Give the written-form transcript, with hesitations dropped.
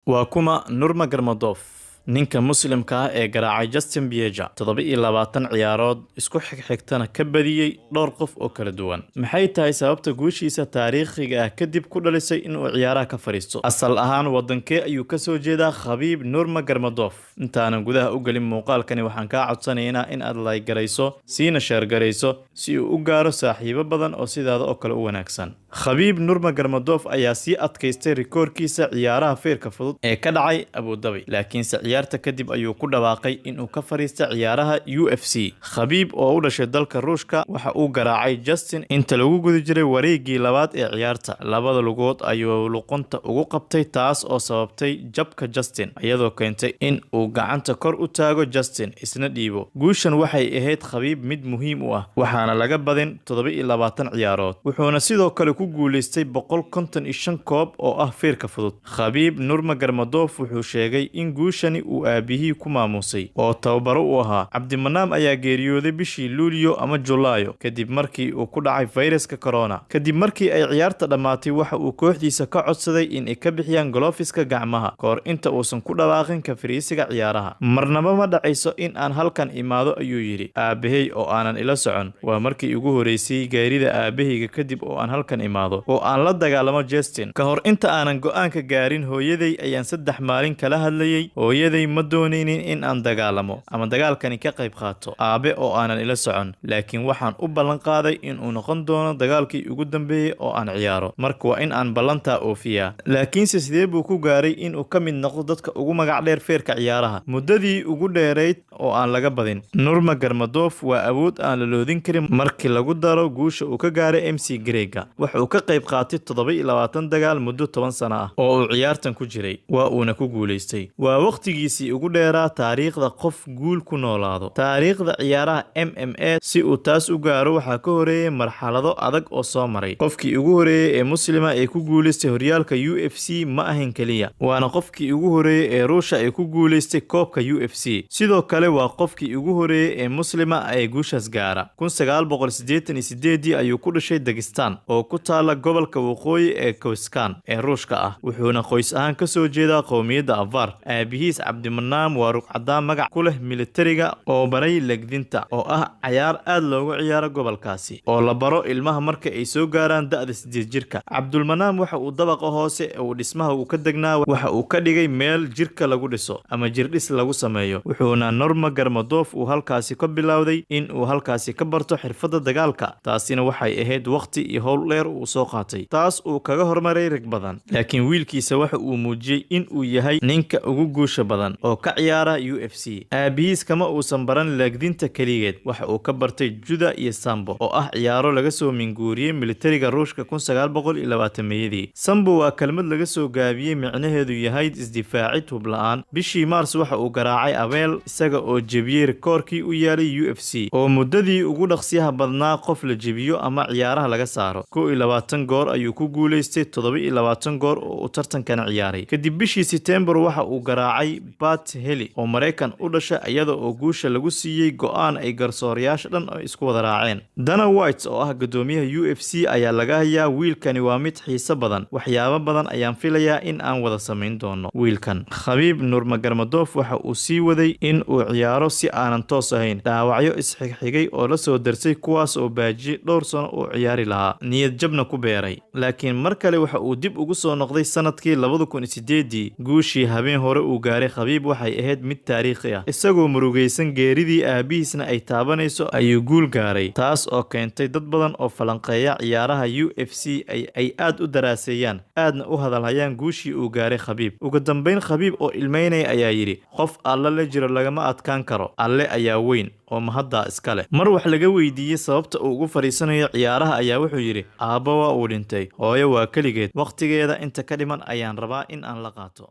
Waa kuma Nurmagomedov ninka Muslimka ah ee garaacay Justin Bieber 27 ciyaarood isku xigxigtana ka badiyay dhowr qof oo kala duwan. Maxay tahay sababta guushiisa taariikhiga ah kadib ku dhalisay inuu ciyaaraha ka fariisto? Asal ahaan wadankee ayuu ka soo jeedaa Khabib Nurmagomedov? Intaanan gudaha u galin muuqaalkani waxaan ka codsanaynaa in aad like garayso, siina share garayso si uu u gaaro saaxiibo badan oo sidaada oo kale u wanaagsan. Khabib Nurmagomedov ayaa sii adkaystay rikoorkiisa ciyaaraha feerka fudud ee ka dhacay Abu Dhabi, laakiin ciyaarta kadib ayuu ku dhawaaqay inuu ka fariisto ciyaaraha UFC. Khabib oo u dhashay dalka Ruushka waxa uu garaacay Justin inta lagu guda jiray wareegii labaad ee ciyaarta. Labada lugood ayuu luqunta ugu qabtay, taas oo sababtay jabka Justin, iyadoo keentay in uu gacanta kor u taago Justin isna dhiibo. Guushan waxay ahayd Khabib mid muhiim u ah, waxaana laga badin 27 ciyaarood, wuxuuna sidoo kale ku guuleystay 155 koob oo ah feerka fudud. Khabib Nurmagomedov wuxuu sheegay in guushani uu aabihii ku maamusay oo tababaro u ahaa. Cabdimanaam ayaa geeriyooday bishii Luulyo ama Julaayo kadib markii uu ku dhacay fayraska corona. Kadib markii ay ciyaarta dhamaatay waxa uu kooxdiisa ka codsaday in ay ka bixiyaan galofiska gacmaha kahor inta uusan ku dhawaaqin ka fariisiga ciyaaraha. Marnaba ma dhacayso in aan halkan imaado ayuu yiri. Aabahey oo aanan ila socon, waa markii ugu horeysay geerida aabaheyga kadib oo aan halkan imaado oo aan la dagaalamo Justin. Kahor inta aanan go'aanka gaarin, hooyaday ayaan 3 maalin kala hadlayay. Hooyaday ma doonaynin in aan dagaalamo ama dagaalkani ka qayb qaato aabe oo aanan ila socon, laakiin waxaan u ballan qaaday in uu noqon doono dagaalkii ugu dambeeyay oo aan ciyaaro. Marka waa in aan ballantaa oofiyaa. Laakiin sidee buu ku gaaray in uu ka mid noqdo dadka ugu magac dheer feerka ciyaaraha muddadii ugu dheerayd oo aan laga badin? Nurmagomedov waa awood aan la loodin karin markii lagu daro guusha uu ka gaaray MC Grega. Waxa uu ka qayb qaatay 27 dagaal muddo 10 sano ah oo uu ciyaartan ku jiray, waa uuna ku guuleystay. Waa waqtigiisii ugu dheeraa taariikhda qof guul ku noolaado. Taariikhda ciyaaraha MMA si uu taas u gaaro waxaa ka horeeyay marxalado adag oo soo maray. Qofkii ugu horeeyay ee Muslima ee ku guuleystay horyaalka UFC ma ahan kaliya, waana qofkii ugu horeeyay ee Ruushka ee ku guuleystay koobka UFC. Sidoo kale waa qofkii ugu horeeyay ee Muslima ee guushaas gaara. 1988 ayuu ku dhashay Dagestan oo ku taala gobolka waqooyi ee Kazakhstan ee Ruushka ah, wuxuuna qoys ahaan ka soo jeedaa qowmiyadda Avar. Aabihiis Cabdimanaam waa rugcadaan magac ku leh militariga oo baray legdinta, oo ah ciyaar aad loogu ciyaaro gobolkaasi oo la baro ilmaha marka ay soo gaaraan da'da 8 jirka. Cabdulmanaam waxa uu dabaqa hoose ee dhismaha uu ka degnaa waxa uu ka dhigay meel jirka lagu dhiso ama jirdhis lagu sameeyo, wuxuuna Nurmagomedov uu halkaasi ka bilowday in uu halkaasi ka barto xirfadda dagaalka. Taasina waxay ahayd waqti iyo howl dheer uu soo qaatay, taas uu kaga hormaray rag badan. Laakiin wiilkiisa waxa uu muujiyay in uu yahay ninka ugu guusha badan oo ka ciyaara UFC. Aabihiis kama uusan baran legdinta kaligeed, waxa uu ka bartay judo iyo sambo oo ah ciyaaro laga soo minguuriyay militariga Ruushka 1920-meeyadii. Sambo waa kelmad laga soo gaabiyay micnaheedu yahay isdifaacid hub la'aan. Bishii Maars waxa uu garaacay Abel isaga oo jebiyay rikoorkii u yaalay UFC oo muddadii ugu dhaqsiyaha badnaa qof la jebiyo ama ciyaaraha laga saaro. 21 goor ayuu ku guuleystay 27 goor oo uu tartankan ciyaaray. Kadib bishii September waxa uu garaacay Pat Heli oo Mareykan u dhashay, iyada oo guusha lagu siiyay go'aan ay garsoorayaasha dhan ay isku wada raaceen. Dana White oo ah gudoomiyaha UFC ayaa laga hayaa. Wiilkani waa mid xiiso badan, waxyaabo badan ayaan filayaa in aan wada samayn doono. Wiilkan Khabib Nurmagomedov waxa uu sii waday in uu ciyaaro si aanan toos ahayn. Dhaawacyo isxigxigay oo la soo darsay kuwaas oo baajiyay dhowr sano oo ciyaari lahaa, niyad jabna ku beeray. Laakiin mar kale waxa uu dib ugu soo noqday sanadkii 2008. Guushii habeen hore uu gaaray Khabib waxay ahayd mid taariikhi ah. Isagoo murugaysan geeridii aabihiisna ay taabanayso ayuu guul gaaray, taas oo keentay dad badan oo falanqeeya ciyaaraha UFC ay aad u daraaseeyaan, aadna u hadalhayaan guushii uu gaaray Khabib. Ugu dambeyn Khabib oo ilmeynaya ayaa yiri, qof alla la jiro lagama adkaan karo, alle ayaa weyn oo mahadda iska leh. Mar wax laga weydiiyay sababta uu ugu fariisanayo ciyaaraha ayaa wuxuu yiri, aabba waa uu dhintay, hooyo waa kaligeed, waqtigeeda inta ka dhiman ayaan rabaa in aan la qaato.